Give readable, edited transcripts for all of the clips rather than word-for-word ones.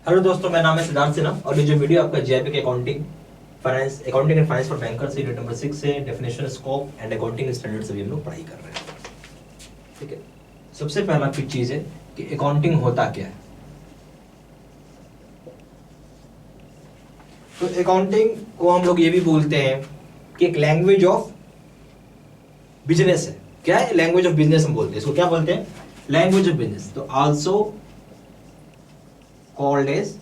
Hello दोस्तों, मेरा नाम है सिद्धार्थ सिन्हा और ये जो वीडियो आपका जेआईपी के accounting and finance for banker से यूनिट नंबर 6 से definition scope and accounting standards अभी हम लोग पढ़ाई कर रहे हैं। ठीक है, सबसे पहला कुछ चीज है कि अकाउंटिंग होता क्या है। तो अकाउंटिंग को हम लोग ये भी बोलते हैं कि एक लैंग्वेज ऑफ बिजनेस है। क्या है? लैंग्वेज ऑफ बिजनेस हम बोलते हैं इसको। क्या बोलते हैं? Language of business. तो also called as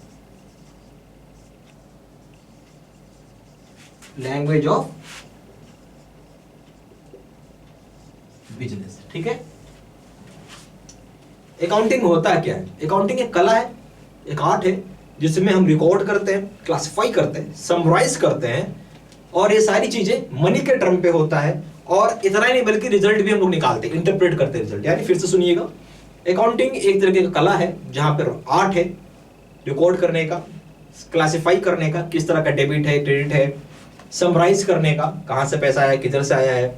language of business. ठीक है, अकाउंटिंग होता क्या है? अकाउंटिंग एक कला है, एक आर्ट है जिसमें हम रिकॉर्ड करते हैं, क्लासिफाई करते हैं, समराइज करते हैं और ये सारी चीजें मनी के टर्म पे होता है। और इतना ही नहीं बल्कि रिजल्ट भी हम लोग निकालते हैं, इंटरप्रेट करते हैं रिजल्ट। यानी फिर से सुनिएगा, अकाउंटिंग एक तरीके का कला है जहां पर आर्ट है रिकॉर्ड करने का, क्लासिफाई करने का, किस तरह का डेबिट है, क्रेडिट है, समराइज करने का, कहां से पैसा आया, किधर से आया है,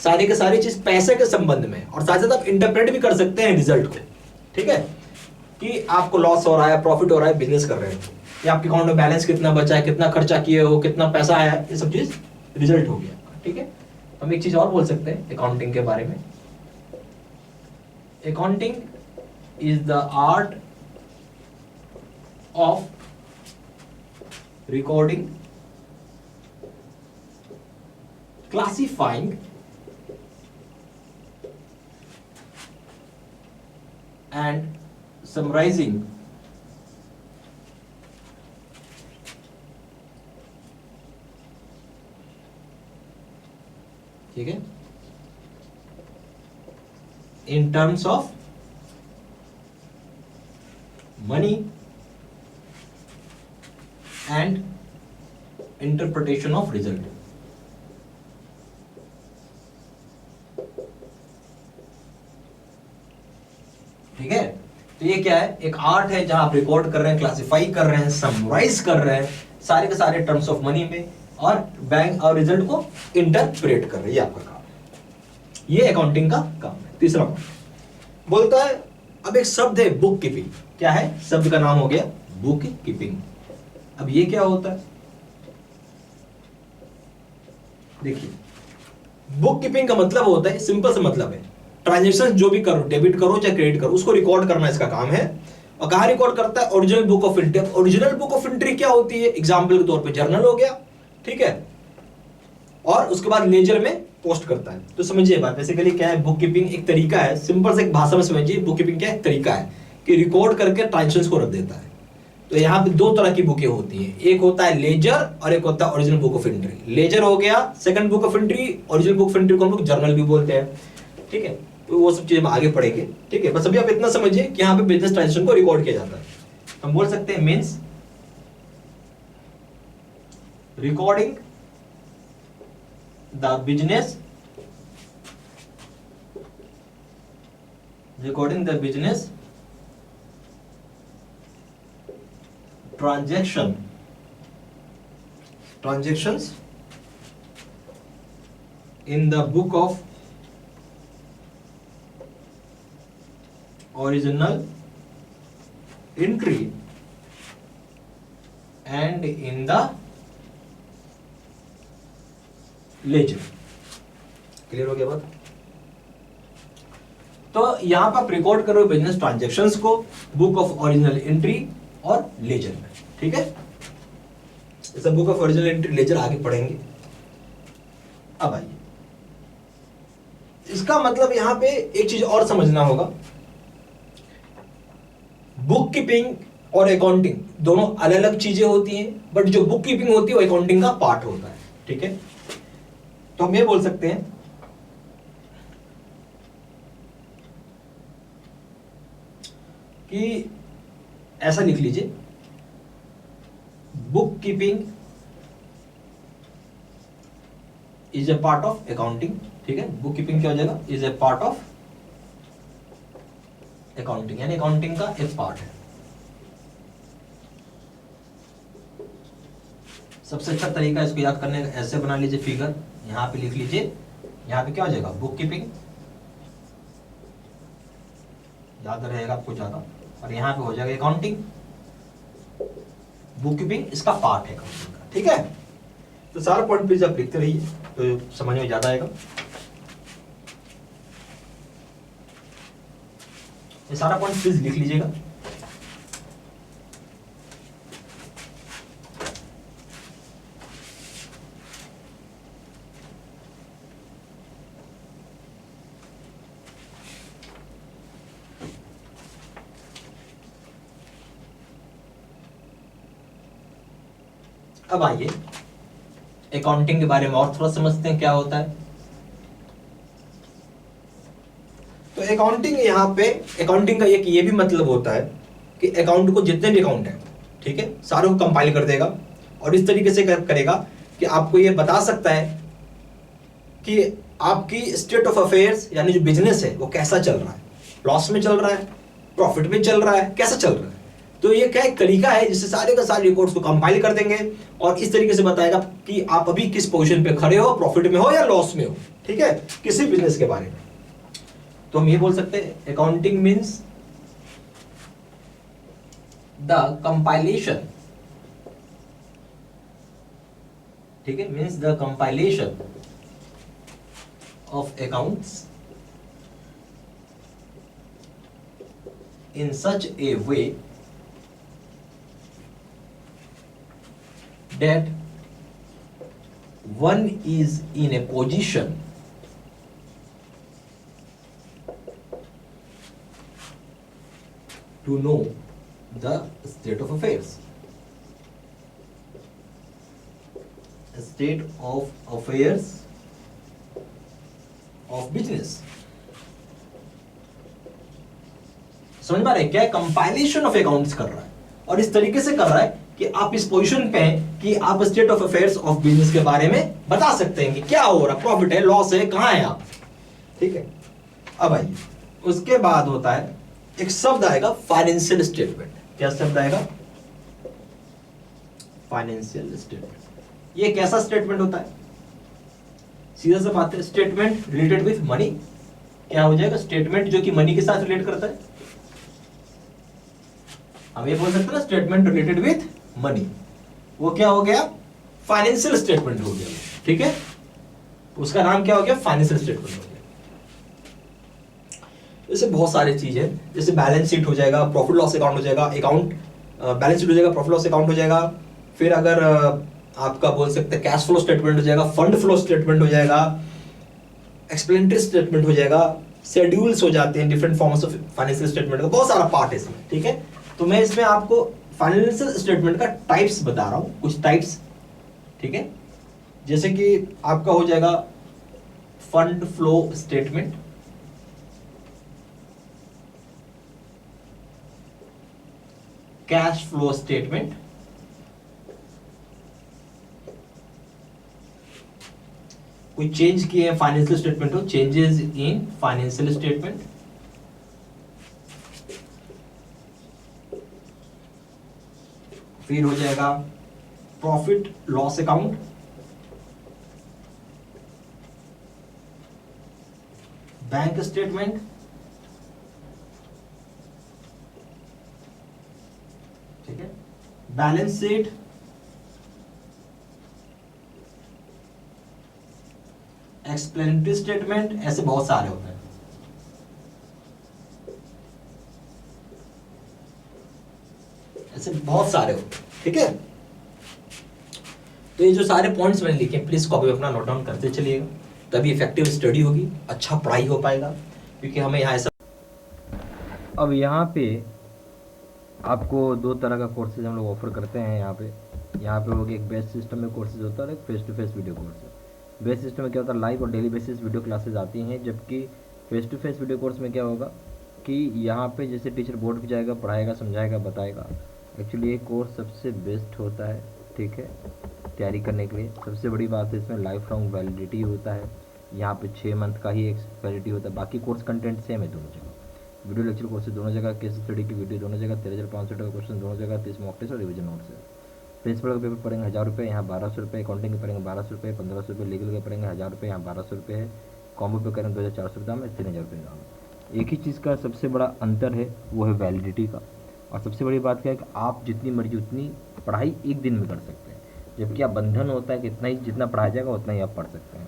सारी के सारी चीज पैसे के संबंध में। और साथ साथ आप इंटरप्रेट भी कर सकते हैं रिजल्ट को। ठीक है, कि आपको लॉस हो रहा है, प्रॉफिट हो रहा है, बिजनेस कर रहे हैं, या आपके अकाउंट में बैलेंस कितना बचा है, कितना खर्चा किए हो, कितना पैसा आया है, ये सब चीज रिजल्ट हो गया। ठीक है, हम एक चीज और बोल सकते हैं अकाउंटिंग के बारे में। Accounting is the art of recording, classifying and summarizing ठीक है, in terms of money and interpretation of result। ठीक है, तो ये क्या है? एक आर्ट है जहां आप रिकॉर्ड कर रहे हैं, क्लासिफाई कर रहे हैं, समराइज कर रहे हैं सारे के सारे टर्म्स ऑफ मनी में, और बैंक और रिजल्ट को इंटरप्रेट कर रहे हैं। ये आपका काम है, ये अकाउंटिंग का काम है। तीसरा बोलता है, अब एक शब्द है बुक कीपिंग। क्या है? शब्द का नाम हो गया बुक कीपिंग। अब ये क्या होता है? देखिए, बुक कीपिंग का मतलब होता है, सिंपल सा मतलब है, ट्रांजेक्शन जो भी करो, डेबिट करो चाहे क्रेडिट करो, उसको रिकॉर्ड करना इसका काम है। और कहां रिकॉर्ड करता है? Original book of entry. Original book of entry क्या होती है? एग्जांपल के तौर पे जर्नल हो गया, ठीक है, और उसके बाद लेजर में पोस्ट करता है। तो समझिए बात, बेसिकली क्या है? बुक कीपिंग एक तरीका है, सिंपल से एक भाषा में समझिए, बुक कीपिंग क्या एक तरीका है कि रिकॉर्ड करके ट्रांजेक्शन को रख देता है। तो यहाँ पे दो तरह की बुकें होती हैं, एक होता है लेजर और एक होता है original book of entry. Ledger हो गया second book of entry, original book of entry को हम लोग जर्नल भी बोलते हैं। ठीक है, तो वो सब चीजें हम आगे पढ़ेंगे। ठीक है, बस अभी आप इतना समझिए कि यहाँ पे बिजनेस ट्रांजेक्शन को रिकॉर्ड किया जाता है। हम बोल सकते हैं means recording the business transactions in the book of original entry and in the ledger। Clear हो गया बात? तो यहां पर आप रिकॉर्ड करो बिजनेस ट्रांजैक्शंस को बुक ऑफ ओरिजिनल एंट्री और लेजर में। ठीक है, इसे book of original entry ledger आगे पढ़ेंगे। अब आइए, इसका मतलब यहां पे एक चीज और समझना होगा, बुक कीपिंग और अकाउंटिंग दोनों अलग अलग चीजें होती हैं, बट जो बुक कीपिंग होती है वो अकाउंटिंग का पार्ट होता है। ठीक है, तो हम ये बोल सकते हैं कि ऐसा लिख लीजिए, book keeping is a part of accounting. ठीक है, बुक कीपिंग क्या हो जाएगा? Is a part of accounting, यानी अकाउंटिंग का एक पार्ट है। सबसे अच्छा तरीका इसको याद करने का, ऐसे बना लीजिए फिगर, यहाँ पे लिख लीजिए, यहाँ पे क्या हो जाएगा? बुक कीपिंग, याद रहेगा आपको ज्यादा, और यहाँ पे हो जाएगा अकाउंटिंग। बुक कीपिंग इसका पार्ट है अकाउंटिंग का, ठीक है। तो सारा पॉइंट प्लीज आप लिखते रहिए तो समझ में ज्यादा आएगा। ये सारा पॉइंट प्लीज लिख लीजिएगा। अब आइए अकाउंटिंग के बारे में और थोड़ा समझते हैं क्या होता है। तो अकाउंटिंग, यहाँ पे अकाउंटिंग का एक ये भी मतलब होता है कि अकाउंट को, जितने भी अकाउंट है, ठीक है, सारों को कंपाइल कर देगा और इस तरीके से करेगा कि आपको ये बता सकता है कि आपकी स्टेट ऑफ अफेयर्स यानी जो बिजनेस है वो कैसा चल रहा है, लॉस में चल रहा है, प्रॉफिट में चल रहा है, कैसा चल रहा है। तो ये क्या एक तरीका है जिससे सारे का सारे रिकॉर्ड्स को कंपाइल कर देंगे और इस तरीके से बताएगा कि आप अभी किस पोजीशन पे खड़े हो, प्रॉफिट में हो या लॉस में हो, ठीक है, किसी बिजनेस के बारे में। तो हम ये बोल सकते हैं अकाउंटिंग मीन्स द कंपाइलेशन, ठीक है, means the compilation of accounts in such a way that one is in a position to know the state of affairs. State of affairs of business. समझ पा रहे हैं क्या कंपाइलेशन ऑफ अकाउंट्स कर रहा है और इस तरीके से कर रहा है कि आप इस पोजीशन पे हैं कि आप state of affairs of business के बारे में बता सकते हैं कि क्या हो रहा है, प्रॉफिट है, लॉस है, कहां है आप, ठीक है। अब आइए उसके बाद होता है एक शब्द आएगा फाइनेंशियल स्टेटमेंट। क्या शब्द आएगा? Financial statement. ये कैसा स्टेटमेंट होता है? सीधा सा बात है, स्टेटमेंट रिलेटेड विथ मनी। क्या हो जाएगा? स्टेटमेंट जो कि मनी के साथ रिलेट करता है। हम ये बोल सकते हैं ना स्टेटमेंट रिलेटेड विथ मनी, वो क्या हो गया? फाइनेंशियल स्टेटमेंट हो गया, ठीक है। उसका नाम क्या हो गया? फाइनेंशियल स्टेटमेंट हो गया। जैसे बहुत सारी चीजें, जैसे बैलेंस शीट हो जाएगा, प्रॉफिट लॉस अकाउंट हो जाएगा, अकाउंट बैलेंस शीट हो जाएगा, प्रॉफिट लॉस अकाउंट हो जाएगा, फिर अगर आपका बोल सकते हैं कैश फ्लो स्टेटमेंट हो जाएगा, फंड फ्लो स्टेटमेंट हो जाएगा, एक्सप्लेनेटरी स्टेटमेंट हो जाएगा, शेड्यूल्स हो जाते हैं, different forms of financial statement का बहुत सारा पार्ट है इसमें, ठीक है। तो मैं इसमें आपको फाइनेंशियल स्टेटमेंट का टाइप्स बता रहा हूं, कुछ टाइप्स, ठीक है। जैसे कि आपका हो जाएगा fund flow statement, cash flow statement, कोई चेंज किए हैं फाइनेंशियल स्टेटमेंट हो, चेंजेस इन फाइनेंशियल स्टेटमेंट, फिर हो जाएगा profit loss account, bank statement, ठीक है, बैलेंस शीट, एक्सप्लेनेटरी स्टेटमेंट, ऐसे बहुत सारे होते हैं। ऐसे बहुत सारे होते हैं, ठीक है। तो ये जो सारे पॉइंट्स मैंने लिखे प्लीज कॉपी में अपना नोट डाउन करते चलिएगा, तभी इफेक्टिव स्टडी होगी, अच्छा पढ़ाई हो पाएगा, क्योंकि हमें यहाँ ऐसा। अब यहाँ पे आपको दो तरह का कोर्सेज हम लोग ऑफर करते हैं। यहाँ पे हो गया एक बेस सिस्टम में कोर्सेज होता है और एक face to face video course है। बेस सिस्टम में क्या होता है, लाइव और डेली बेसिस वीडियो क्लासेज आती हैं, जबकि face to face video course में क्या होगा कि यहाँ पे जैसे टीचर बोर्ड पे जाएगा, पढ़ाएगा, समझाएगा, बताएगा। एक्चुअली ये कोर्स सबसे बेस्ट होता है, ठीक है, तैयारी करने के लिए। सबसे बड़ी बात है इसमें लाइफ लॉन्ग वैलिडिटी होता है। यहाँ पे 6 मंथ का ही एक वैलिडिटी होता है, बाकी कोर्स कंटेंट सेम है दोनों जगह। वीडियो लेक्चर कोर्स दोनों जगह, केस स्टडी की वीडियो दोनों जगह, 13,500 का क्वेश्चन दोनों जगह, 30 मॉक टेस्ट और रिविजन नोट्स है। प्रिंसिपल का पेपर पड़ेंगे 1000 रुपये, यहाँ 1200 रुपये, अकाउंटिंग के पड़ेंगे 1200 रुपये, 1500 रुपये, लीगल के पड़ेंगे 1000 रुपये, यहाँ 1200 रुपये है। कॉम्बो पे करेंगे 2400 दाम है, 3000 रुपये दाम है। एक ही चीज़ का सबसे बड़ा अंतर है, वो है वैलिडिटी का। और सबसे बड़ी बात क्या है कि आप जितनी मर्जी उतनी पढ़ाई एक दिन में कर सकते हैं, जबकि आप बंधन होता है कि इतना ही जितना पढ़ाया जाएगा उतना ही आप पढ़ सकते हैं।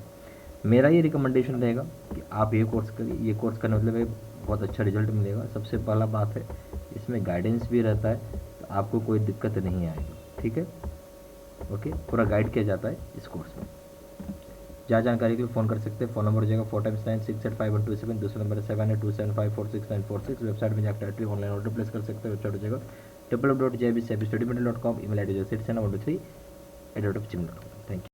मेरा ये रिकमेंडेशन रहेगा कि आप ये कोर्स करिए। ये कोर्स करने मतलब एक बहुत अच्छा रिजल्ट मिलेगा। सबसे पहला बात है इसमें गाइडेंस भी रहता है, तो आपको कोई दिक्कत नहीं आएगी, ठीक है। ओके, पूरा गाइड किया जाता है इस कोर्स में। ज़्यादा जानकारी के लिए फ़ोन कर सकते हैं। फ़ोन नंबर हो जाएगा 4x9685127, दूसरा नंबर 78275469646। वेबसाइट में जाकर डायरेक्टली ऑनलाइन ऑर्डर प्लेस कर सकते हैं। वेबसाइट हो जाएगा www.jbstudymental.com। ईमेल आई डी जैसे 123@gmail.com। Thank you.